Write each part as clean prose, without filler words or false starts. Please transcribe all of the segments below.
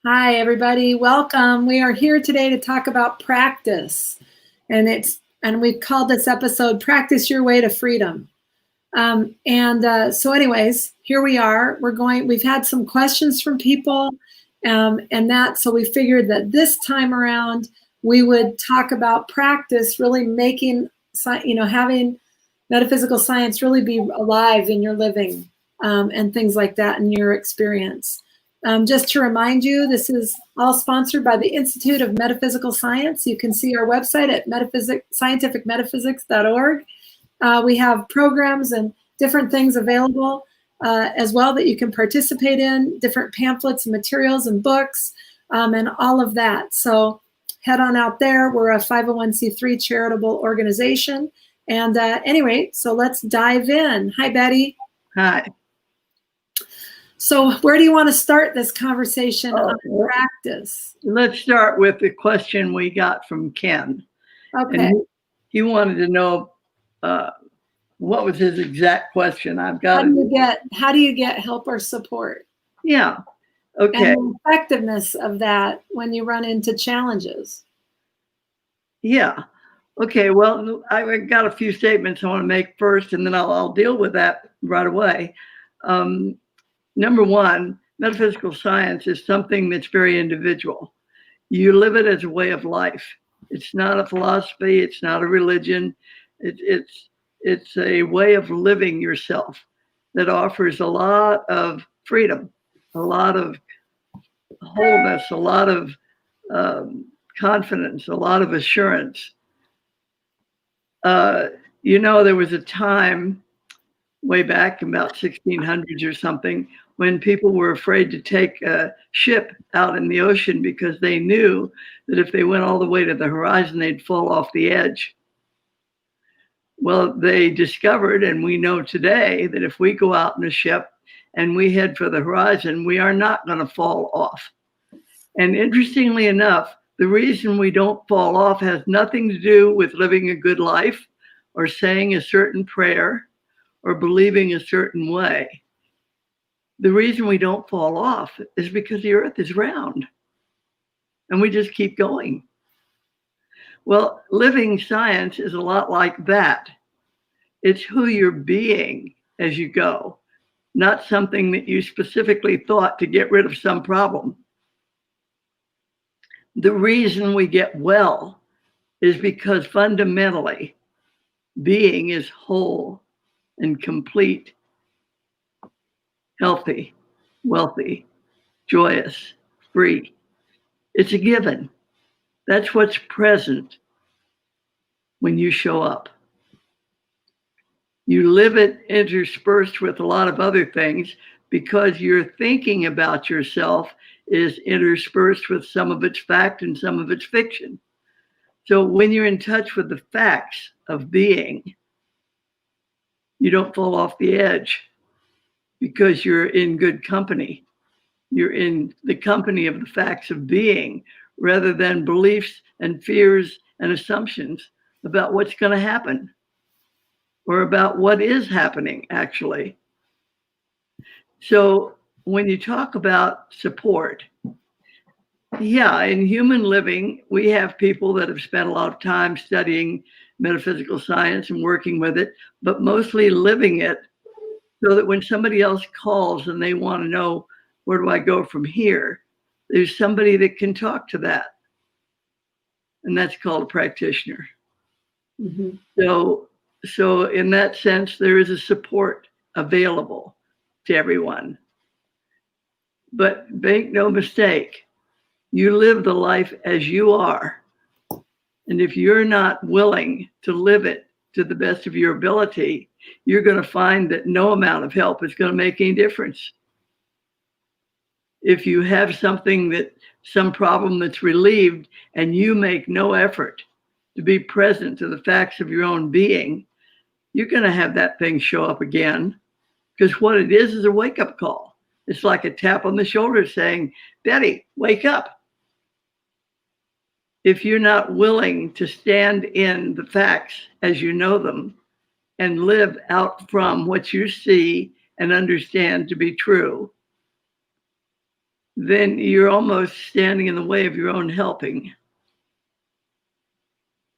Hi, everybody. Welcome. We are here today to talk about practice, and we've called this episode "Practice Your Way to Freedom." So, anyways, here we are. We've had some questions from people, so we figured that this time around we would talk about practice, really making having metaphysical science really be alive in your living, and things like that in your experience. Just to remind you, this is all sponsored by the Institute of Metaphysical Science. You can see our website at scientificmetaphysics.org. We have programs and different things available as well that you can participate in, different pamphlets and materials and books, and all of that. So head on out there. We're a 501c3 charitable organization. And anyway, so let's dive in. Hi, Betty. Hi. So where do you want to start this conversation on practice? Let's start with the question we got from Ken. Okay. And he wanted to know what was his exact question. How do you get help or support? Yeah. Okay. And the effectiveness of that when you run into challenges. Yeah. Okay. Well, I got a few statements I want to make first, and then I'll deal with that right away. Number one, metaphysical science is something that's very individual. You live it as a way of life. It's not a philosophy. It's not a religion. It's a way of living yourself that offers a lot of freedom, a lot of wholeness, a lot of confidence, a lot of assurance. There was a time way back about 1600s or something when people were afraid to take a ship out in the ocean because they knew that if they went all the way to the horizon, they'd fall off the edge. Well, they discovered, and we know today, that if we go out in a ship and we head for the horizon, we are not going to fall off. And interestingly enough, the reason we don't fall off has nothing to do with living a good life or saying a certain prayer or believing a certain way. The reason we don't fall off is because the earth is round and we just keep going. Well, living science is a lot like that. It's who you're being as you go, not something that you specifically thought to get rid of some problem. The reason we get well is because fundamentally being is whole and complete, healthy, wealthy, joyous, free. It's a given. That's what's present when you show up. You live it interspersed with a lot of other things because your thinking about yourself is interspersed with some of its fact and some of its fiction. So when you're in touch with the facts of being, you don't fall off the edge because you're in good company. You're in the company of the facts of being rather than beliefs and fears and assumptions about what's going to happen or about what is happening, actually. So when you talk about support, yeah, in human living, we have people that have spent a lot of time studying metaphysical science and working with it, but mostly living it so that when somebody else calls and they want to know, where do I go from here? There's somebody that can talk to that. And that's called a practitioner. Mm-hmm. So in that sense, there is a support available to everyone. But make no mistake, you live the life as you are. And if you're not willing to live it to the best of your ability, you're going to find that no amount of help is going to make any difference. If you have some problem that's relieved and you make no effort to be present to the facts of your own being, you're going to have that thing show up again, because what it is a wake-up call. It's like a tap on the shoulder saying, Betty, wake up. If you're not willing to stand in the facts as you know them and live out from what you see and understand to be true, then you're almost standing in the way of your own helping.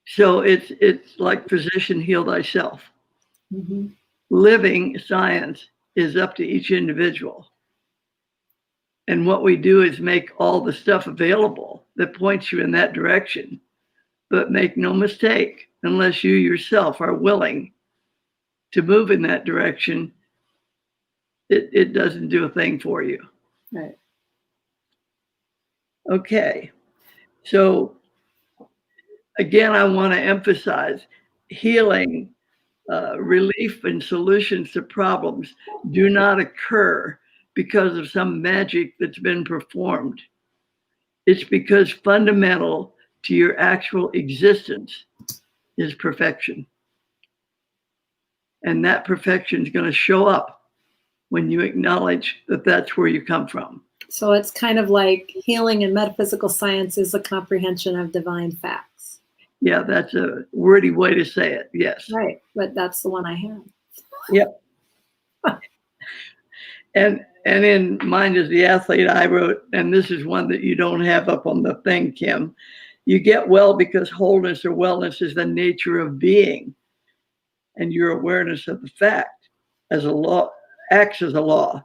So it's like physician, heal thyself. Mm-hmm. Living science is up to each individual. And what we do is make all the stuff available that points you in that direction. But make no mistake, unless you yourself are willing to move in that direction, it doesn't do a thing for you. Right. Okay. So again, I want to emphasize healing, relief, and solutions to problems do not occur because of some magic that's been performed. It's because fundamental to your actual existence is perfection. And that perfection is going to show up when you acknowledge that that's where you come from. So it's kind of like healing in metaphysical science is a comprehension of divine facts. Yeah, that's a wordy way to say it. Yes. Right. But that's the one I have. Yep. And in Mind is the Athlete, I wrote, and this is one that you don't have up on the thing, Kim. You get well because wholeness or wellness is the nature of being. And your awareness of the fact as a law acts as a law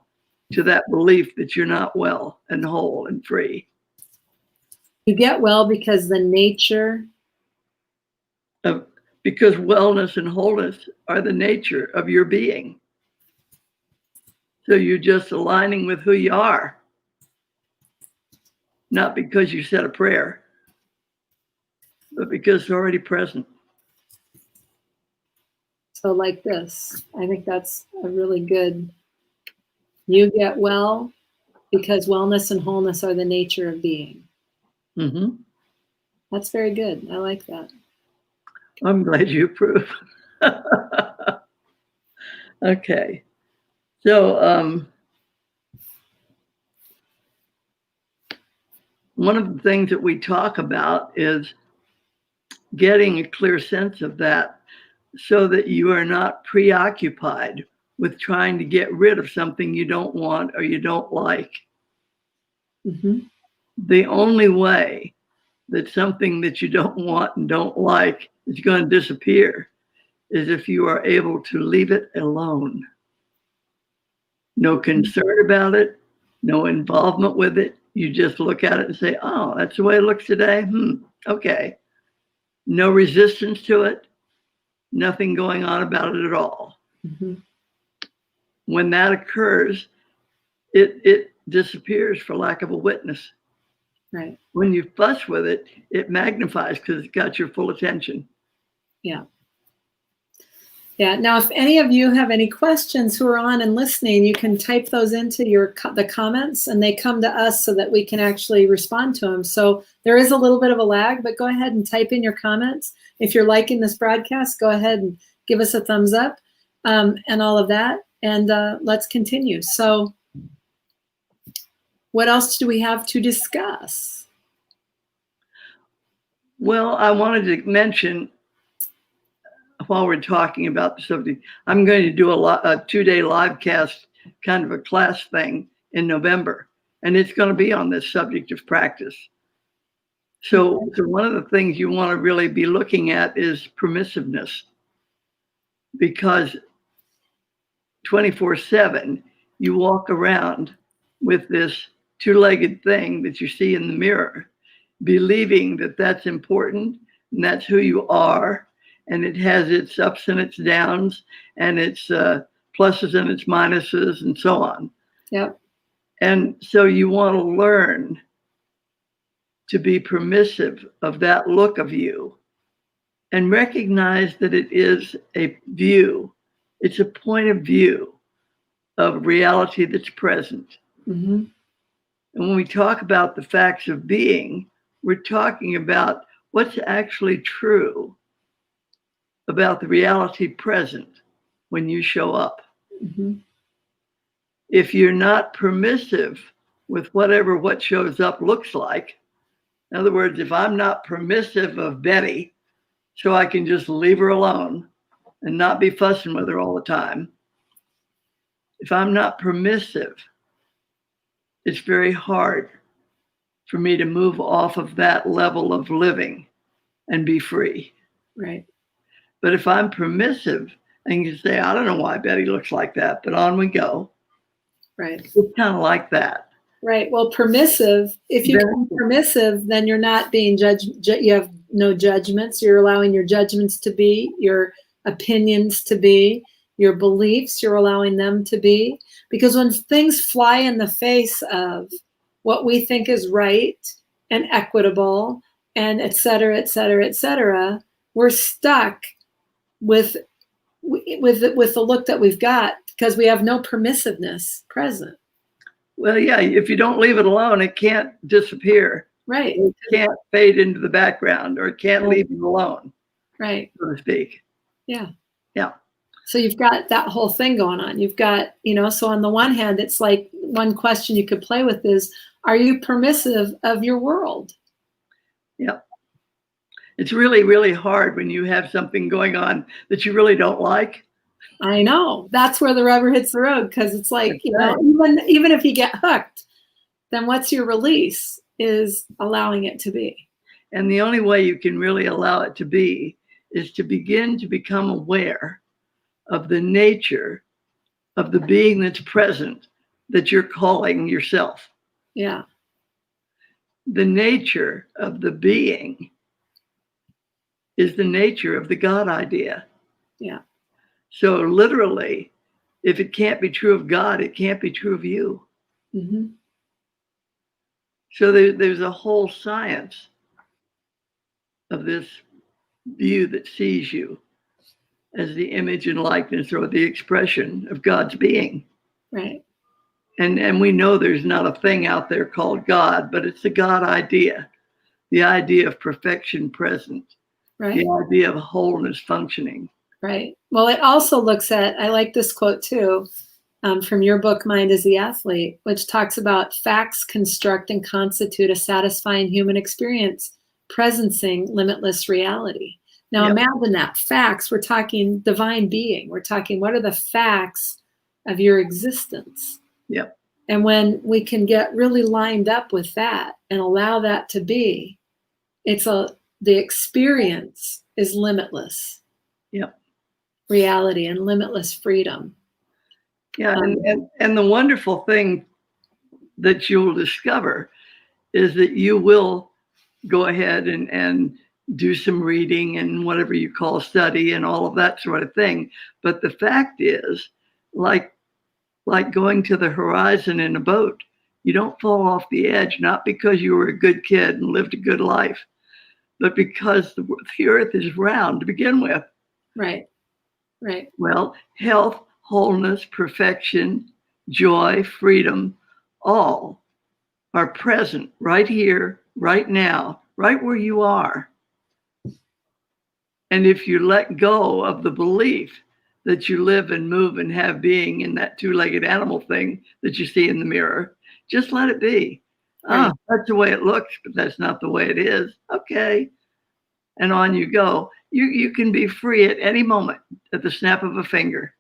to that belief that you're not well and whole and free. You get well because the nature because wellness and wholeness are the nature of your being. So you're just aligning with who you are, not because you said a prayer, but because it's already present. So like this, I think that's a really good, you get well because wellness and wholeness are the nature of being. Mm-hmm. That's very good. I like that. I'm glad you approve. Okay. So one of the things that we talk about is getting a clear sense of that so that you are not preoccupied with trying to get rid of something you don't want or you don't like. Mm-hmm. The only way that something that you don't want and don't like is going to disappear is if you are able to leave it alone. No concern about it, no involvement with it. You just look at it and say, oh, that's the way it looks today. Okay. No resistance to it, nothing going on about it at all. Mm-hmm. When that occurs, it disappears for lack of a witness. Right. When you fuss with it, it magnifies because it's got your full attention. Yeah. Yeah. Now, if any of you have any questions who are on and listening, you can type those into the comments, and they come to us so that we can actually respond to them. So there is a little bit of a lag, but go ahead and type in your comments. If you're liking this broadcast, go ahead and give us a thumbs up and all of that. And let's continue. So what else do we have to discuss? Well, I wanted to mention, while we're talking about the subject, I'm going to do a 2-day live cast, kind of a class thing in November, and it's going to be on this subject of practice. So one of the things you want to really be looking at is permissiveness, because 24/7 you walk around with this two-legged thing that you see in the mirror, believing that that's important and that's who you are. And it has its ups and its downs and its pluses and its minuses and so on. Yep. And so you want to learn to be permissive of that look of you and recognize that it is a view. It's a point of view of reality that's present. Mm-hmm. And when we talk about the facts of being, we're talking about what's actually true about the reality present when you show up. Mm-hmm. If you're not permissive with what shows up looks like, in other words, if I'm not permissive of Betty, so I can just leave her alone and not be fussing with her all the time, if I'm not permissive, it's very hard for me to move off of that level of living and be free. Right. But if I'm permissive and you say, I don't know why Betty looks like that, but on we go. Right. It's kind of like that. Right. Well, permissive, if you can be permissive, then you're not being judged. You have no judgments. You're allowing your judgments to be, your opinions to be, your beliefs, you're allowing them to be. Because when things fly in the face of what we think is right and equitable and et cetera, et cetera, et cetera, we're stuck with the look that we've got because we have no permissiveness present. Well, yeah, if you don't leave it alone, it can't disappear. Right. It can't fade into the background, or it can't leave you alone. Right. So to speak. Yeah. Yeah. So you've got that whole thing going on. You've got, so on the one hand, it's like one question you could play with is, are you permissive of your world? Yeah. It's really, really hard when you have something going on that you really don't like. I know. That's where the rubber hits the road, because it's like, right. even if you get hooked, then what's your release is allowing it to be. And the only way you can really allow it to be is to begin to become aware of the nature of the being that's present that you're calling yourself. Yeah. The nature of the being is the nature of the God idea. Yeah. So literally, if it can't be true of God, it can't be true of you. Mm-hmm. So there's a whole science of this view that sees you as the image and likeness or the expression of God's being. Right. And we know there's not a thing out there called God, but it's the God idea, the idea of perfection present, right. The idea of wholeness functioning. Right. Well, it also looks at, I like this quote too, from your book, Mind as the Athlete, which talks about facts construct and constitute a satisfying human experience, presencing limitless reality. Now, Yep. Imagine that. Facts, we're talking divine being. We're talking, what are the facts of your existence? Yep. And when we can get really lined up with that and allow that to be, the experience is limitless. Yep. Reality and limitless freedom. Yeah, and the wonderful thing that you'll discover is that you will go ahead and do some reading and whatever you call study and all of that sort of thing. But the fact is, like going to the horizon in a boat, you don't fall off the edge, not because you were a good kid and lived a good life, but because the earth is round to begin with. Right. Right. Well, health, wholeness, perfection, joy, freedom, all are present right here, right now, right where you are. And if you let go of the belief that you live and move and have being in that two-legged animal thing that you see in the mirror, just let it be. Right. That's the way it looks, but that's not the way it is. Okay. And on you go. You can be free at any moment, at the snap of a finger.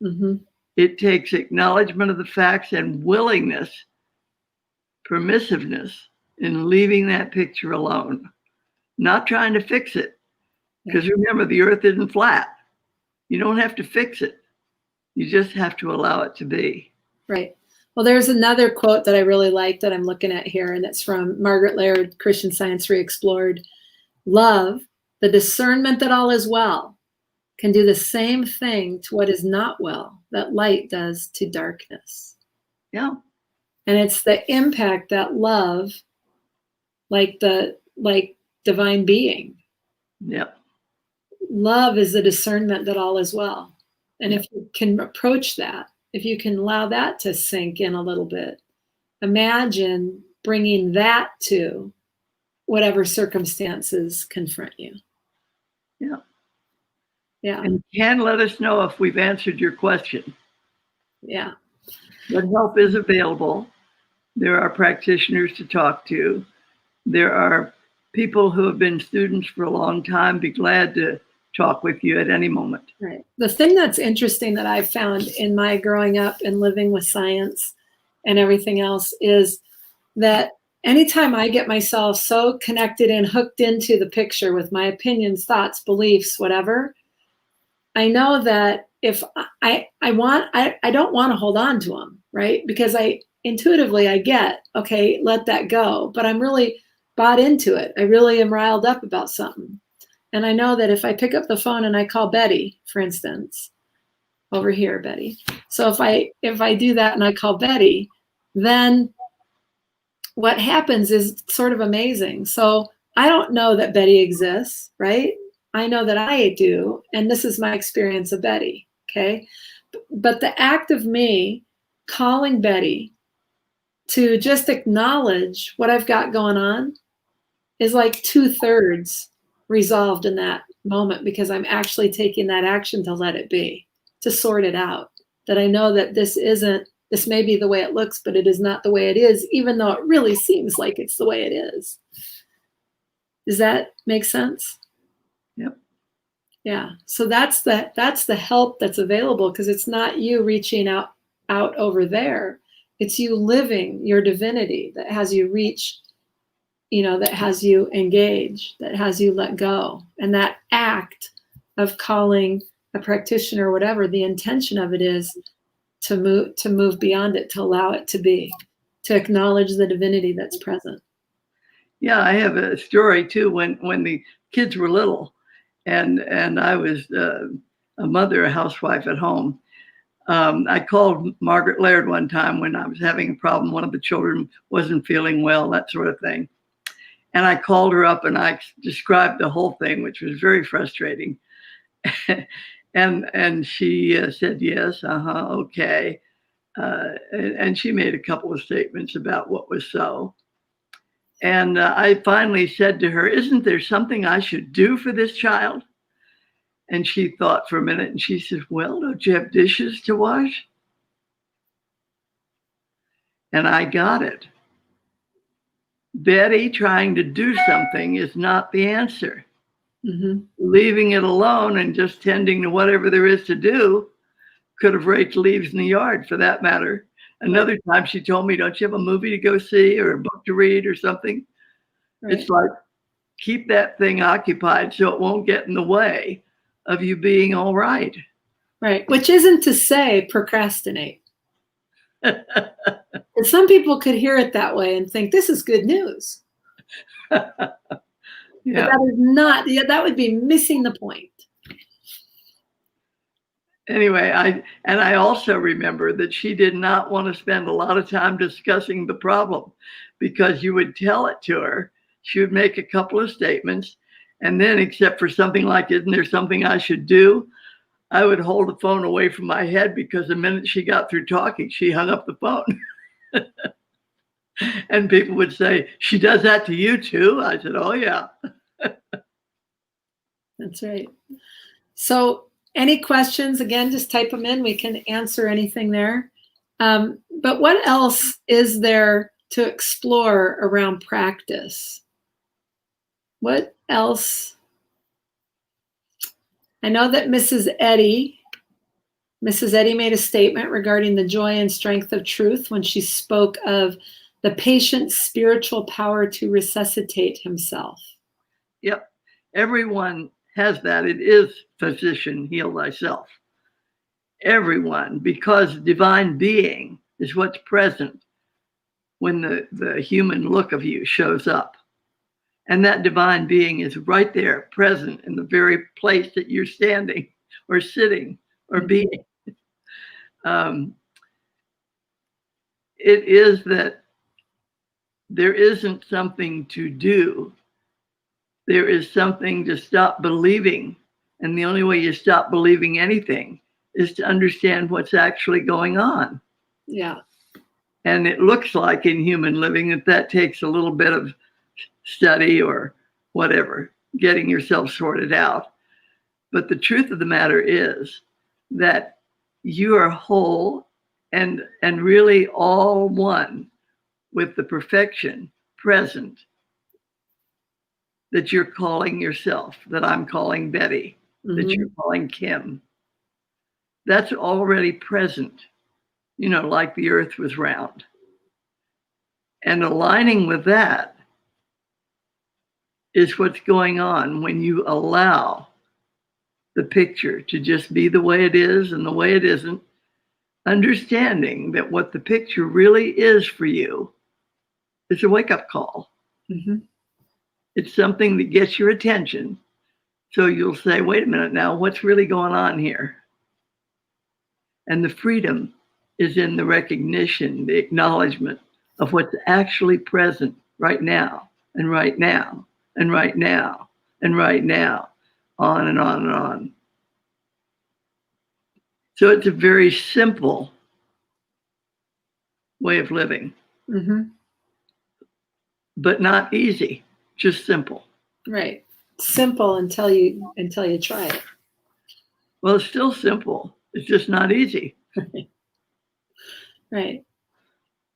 Mm-hmm. It takes acknowledgement of the facts and willingness, permissiveness in leaving that picture alone, not trying to fix it. Because remember, the earth isn't flat. You don't have to fix it. You just have to allow it to be. Right. Well, there's another quote that I really like that I'm looking at here, and it's from Margaret Laird, Christian Science Re-Explored. Love, the discernment that all is well, can do the same thing to what is not well that light does to darkness. Yeah. And it's the impact that love, like divine being. Yeah. Love is the discernment that all is well. And if you can approach that, if you can allow that to sink in a little bit, imagine bringing that to whatever circumstances confront you. Yeah. Yeah. And you can let us know if we've answered your question. Yeah. But help is available. There are practitioners to talk to. There are people who have been students for a long time, be glad to talk with you at any moment. Right. The thing that's interesting that I've found in my growing up and living with science and everything else is that anytime I get myself so connected and hooked into the picture with my opinions, thoughts, beliefs, whatever, I know that if I don't want to hold on to them, right? Because I intuitively I get, okay, let that go. But I'm really bought into it. I really am riled up about something. And I know that if I pick up the phone and I call Betty, for instance, over here, Betty. So if I do that and I call Betty, then what happens is sort of amazing. So I don't know that Betty exists, right? I know that I do, and this is my experience of Betty, okay? But the act of me calling Betty to just acknowledge what I've got going on is like 2/3 resolved in that moment, because I'm actually taking that action to let it be, to sort it out. That I know that this may be the way it looks, but it is not the way it is, even though it really seems like it's the way it is. Does that make sense? Yep. Yeah. So that's the help that's available, because it's not you reaching out over there. It's you living your divinity that has you reach, that has you engage, that has you let go. And that act of calling a practitioner or whatever, the intention of it is to move beyond it, to allow it to be, to acknowledge the divinity that's present. Yeah, I have a story too. When the kids were little, and I was a mother, a housewife at home. I called Margaret Laird one time when I was having a problem. One of the children wasn't feeling well, that sort of thing. And I called her up and I described the whole thing, which was very frustrating. and she said, yes, okay. And she made a couple of statements about what was so. And I finally said to her, isn't there something I should do for this child? And she thought for a minute and she said, well, don't you have dishes to wash? And I got it. Betty trying to do something is not the answer. Mm-hmm. Leaving it alone and just tending to whatever there is to do could have raked leaves in the yard, for that matter. Another time she told me, don't you have a movie to go see or a book to read or something? Right. It's like, keep that thing occupied so it won't get in the way of you being all right. Right. Which isn't to say procrastinate. And some people could hear it that way and think this is good news. Yeah. But that is not, that would be missing the point. Anyway, I also remember that she did not want to spend a lot of time discussing the problem, because you would tell it to her. She would make a couple of statements, and then, except for something like, isn't there something I should do? I would hold the phone away from my head, because the minute she got through talking, she hung up the phone. And people would say, she does that to you too? I said, oh yeah. That's right. So any questions, again, just type them in. We can answer anything there. But what else is there to explore around practice? What else? I know that Mrs. Eddy made a statement regarding the joy and strength of truth when she spoke of the patient's spiritual power to resuscitate himself. Yep. Everyone has that. It is physician, heal thyself. Everyone, because divine being is what's present when the human look of you shows up. And that divine being is right there, present in the very place that you're standing or sitting or being. It is that there isn't something to do. There is something to stop believing. And the only way you stop believing anything is to understand what's actually going on. Yeah. And it looks like in human living that takes a little bit of study or whatever, getting yourself sorted out. But the truth of the matter is that you are whole and really all one with the perfection present that you're calling yourself, that I'm calling Betty, that you're calling Kim. That's already present, like the earth was round. And aligning with that is what's going on when you allow the picture to just be the way it is and the way it isn't, understanding that what the picture really is for you is a wake-up call. Mm-hmm. It's something that gets your attention. So you'll say, wait a minute now, what's really going on here? And the freedom is in the recognition, the acknowledgement of what's actually present right now, and right now, and right now, and right now, on and on and on. So it's a very simple way of living, Mm-hmm. but not easy, just simple. Right. Simple until you try it. Well, it's still simple. It's just not easy. Right.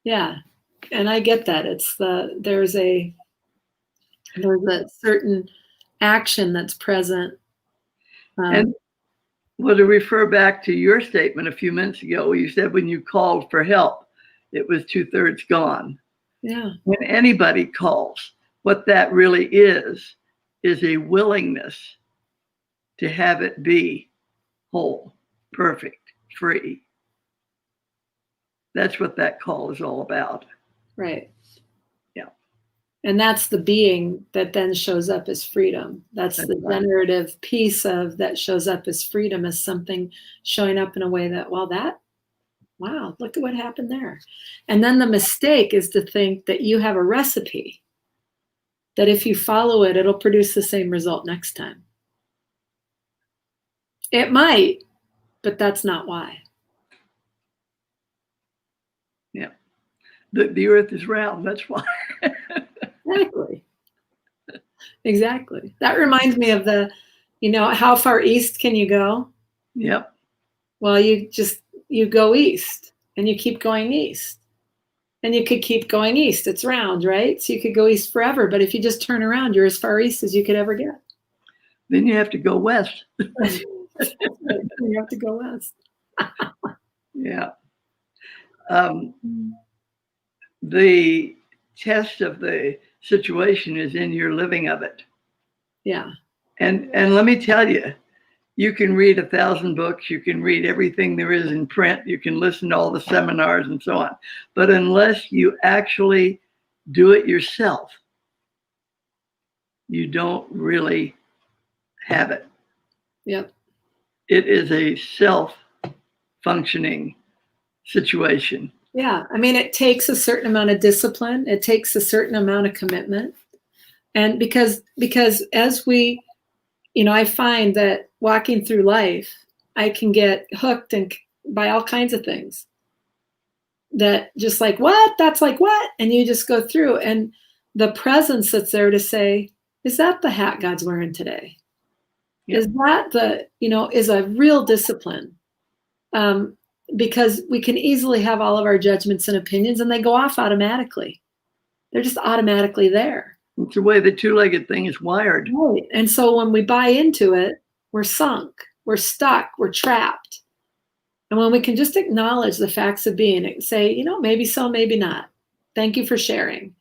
Yeah. And I get that. There's a certain action that's present. And well, to refer back to your statement a few minutes ago, you said when you called for help, it was 2/3 gone. Yeah. When anybody calls, what that really is a willingness to have it be whole, perfect, free. That's what that call is all about. Right. Yeah. And that's the being that then shows up as freedom. That's the right. generative piece of that shows up as freedom, as something showing up in a way that, wow, look at what happened there. And then the mistake is to think that you have a recipe, that if you follow it, it'll produce the same result next time. It might, but that's not why. Yeah. The earth is round, that's why. Exactly. That reminds me of how far east can you go? Yep. Well, you go east and you keep going east. And you could keep going east. It's round, right? So you could go east forever. But if you just turn around, you're as far east as you could ever get. Then you have to go west. You have to go west. Yeah. The test of the situation is in your living of it. Yeah. And let me tell you, you can read 1,000 books, you can read everything there is in print, you can listen to all the seminars and so on. But unless you actually do it yourself, you don't really have it. Yep. It is a self-functioning situation. Yeah. I mean, it takes a certain amount of discipline. It takes a certain amount of commitment. And because as we, I find that walking through life, I can get hooked by all kinds of things that just like, what? That's like, what? And you just go through, and the presence that's there to say, is that the hat God's wearing today? Yep. Is that is a real discipline. Because we can easily have all of our judgments and opinions and they go off automatically. They're just automatically there. It's the way the two-legged thing is wired. Right. And so when we buy into it, we're sunk, we're stuck, we're trapped. And when we can just acknowledge the facts of being and say, maybe so, maybe not. Thank you for sharing.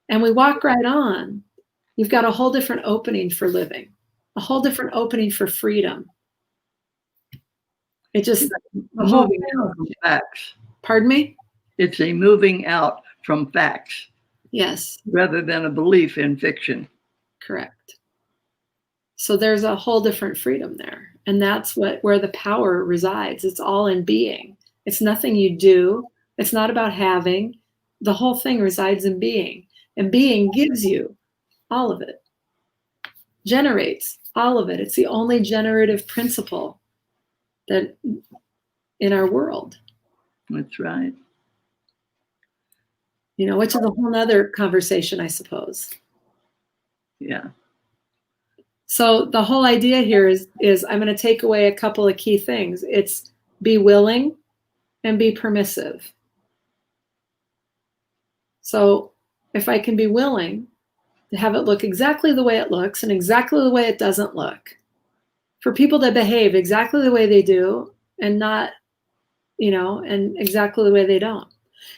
And we walk right on. You've got a whole different opening for living, a whole different opening for freedom. It just moving out from facts. Pardon me? It's a moving out from facts. Yes. Rather than a belief in fiction. Correct. So there's a whole different freedom there. And that's where the power resides. It's all in being. It's nothing you do. It's not about having. The whole thing resides in being. And being gives you all of it. Generates all of it. It's the only generative principle that in our world. That's right. Which is a whole nother conversation, I suppose. Yeah. So the whole idea here is I'm going to take away a couple of key things. It's be willing and be permissive. So if I can be willing to have it look exactly the way it looks and exactly the way it doesn't look, for people to behave exactly the way they do and not, and exactly the way they don't.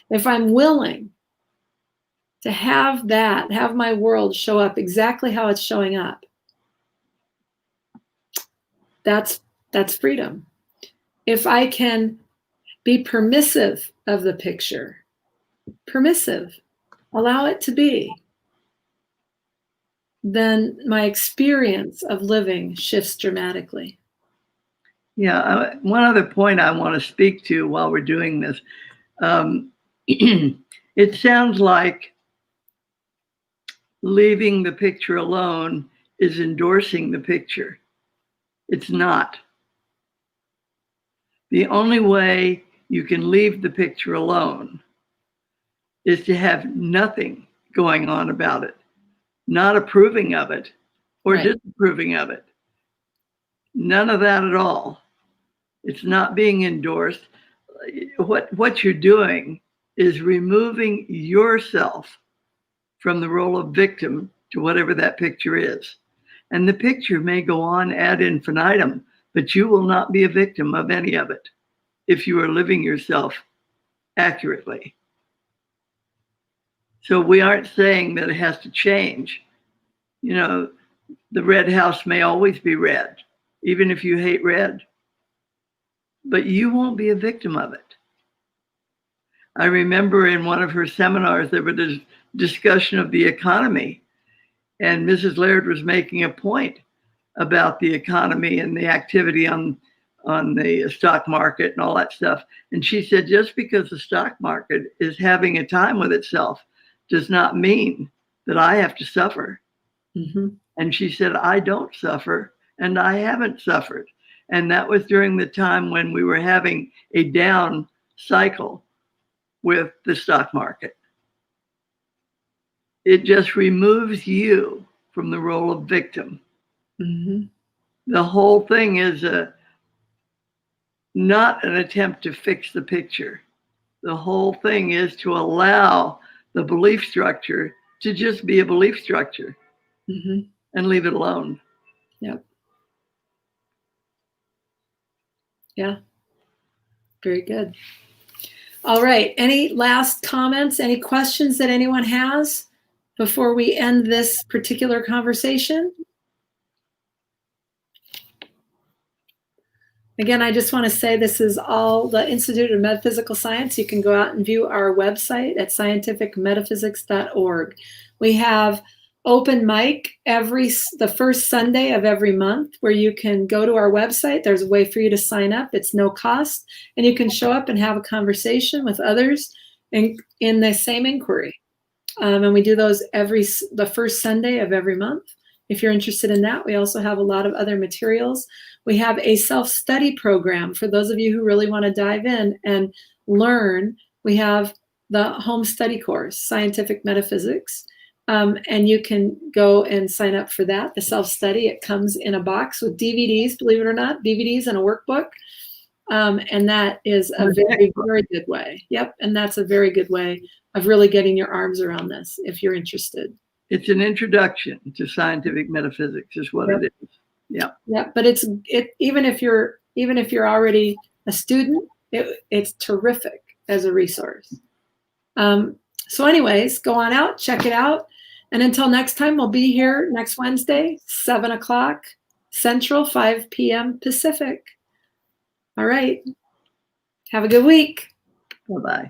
If I'm willing to have my world show up exactly how it's showing up. That's freedom. If I can be permissive of the picture, permissive, allow it to be, then my experience of living shifts dramatically. Yeah, one other point I want to speak to while we're doing this. It sounds like leaving the picture alone is endorsing the picture. It's not. The only way you can leave the picture alone is to have nothing going on about it, not approving of it or disapproving of it. None of that at all. It's not being endorsed. What you're doing is removing yourself from the role of victim to whatever that picture is. And the picture may go on ad infinitum, but you will not be a victim of any of it if you are living yourself accurately. So we aren't saying that it has to change. You know, the red house may always be red, even if you hate red, but you won't be a victim of it. I remember in one of her seminars, there was a discussion of the economy, and Mrs. Laird was making a point about the economy and the activity on the stock market and all that stuff. And she said, just because the stock market is having a time with itself does not mean that I have to suffer. Mm-hmm. And she said, I don't suffer, and I haven't suffered. And that was during the time when we were having a down cycle with the stock market. It just removes you from the role of victim. Mm-hmm. The whole thing is not an attempt to fix the picture. The whole thing is to allow the belief structure to just be a belief structure. Mm-hmm. And leave it alone. Yep. Yeah. Very good. All right. Any last comments? Any questions that anyone has before we end this particular conversation? Again, I just want to say this is all the Institute of Metaphysical Science. You can go out and view our website at scientificmetaphysics.org. We have open mic the first Sunday of every month, where you can go to our website. There's a way for you to sign up. It's no cost, and you can show up and have a conversation with others in the same inquiry. And we do those the first Sunday of every month. If you're interested in that, we also have a lot of other materials. We have a self-study program for those of you who really want to dive in and learn. We have the home study course, Scientific Metaphysics. And you can go and sign up for that. The self-study, it comes in a box with DVDs, believe it or not, DVDs and a workbook. And that is a very, very good way. Yep. And that's a very good way of really getting your arms around this if you're interested. It's an introduction to scientific metaphysics is what it is. Yeah. Yeah. But even if you're already a student, it's terrific as a resource. So anyways, go on out, check it out. And until next time, we'll be here next Wednesday, 7 o'clock Central, 5 p.m. Pacific. All right. Have a good week. Bye-bye.